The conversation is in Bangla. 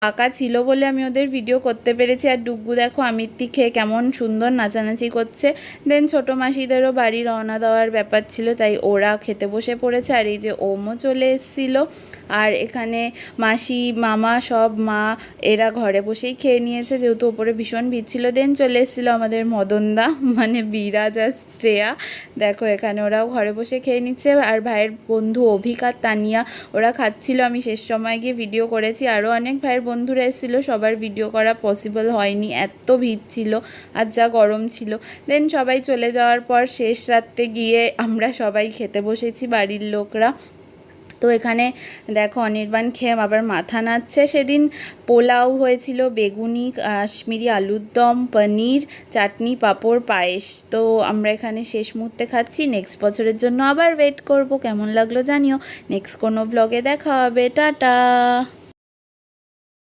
ফাঁকা ছিল বলে আমি ওদের ভিডিও করতে পেরেছি। আর ডুগ্গু দেখো আমিত্তি খেয়ে কেমন সুন্দর নাচানাচি করছে। দেন ছোটো মাসিদেরও বাড়ি রওনা দেওয়ার ব্যাপার ছিল, তাই ওরা খেতে বসে পড়েছে। আর এই যে ওমও চলে এসেছিলো। আর এখানে মাসি মামা সব মা এরা ঘরে বসেই খেয়ে নিয়েছে, যেহেতু ওপরে ভীষণ ভিড় ছিল। দেন চলে এসেছিলো আমাদের মদনদা, মানে বিরাজ আর শ্রেয়া। দেখো এখানে ওরাও ঘরে বসে খেয়ে নিচ্ছে। আর ভাইয়ের বন্ধু অভিক আর তানিয়া ওরা খাচ্ছিল, আমি শেষ সময় গিয়ে ভিডিও করেছি। আরও অনেক ভাইয়ের বন্ধুরা এসেছিলো, সবার ভিডিও করা পসিবল হয়নি, এত ভিড় ছিল আর যা গরম ছিল। দেন সবাই চলে যাওয়ার পর শেষ রাত্রে গিয়ে আমরা সবাই খেতে বসেছি বাড়ির লোকরা। তো এখানে দেখো অনির্বাণ খেয়ে আবার মাথা নাড়ছে। সেদিন পোলাও হয়েছিল, বেগুনি, কাশ্মীরি আলুর দম, পনির, চাটনি, পাঁপড়, পায়েস। তো আমরা এখানে শেষ মুহূর্তে খাচ্ছি, নেক্সট বছরের জন্য আবার ওয়েট করব। কেমন লাগলো জানিও, নেক্সট কোনো ব্লগে দেখা হবে, টাটা।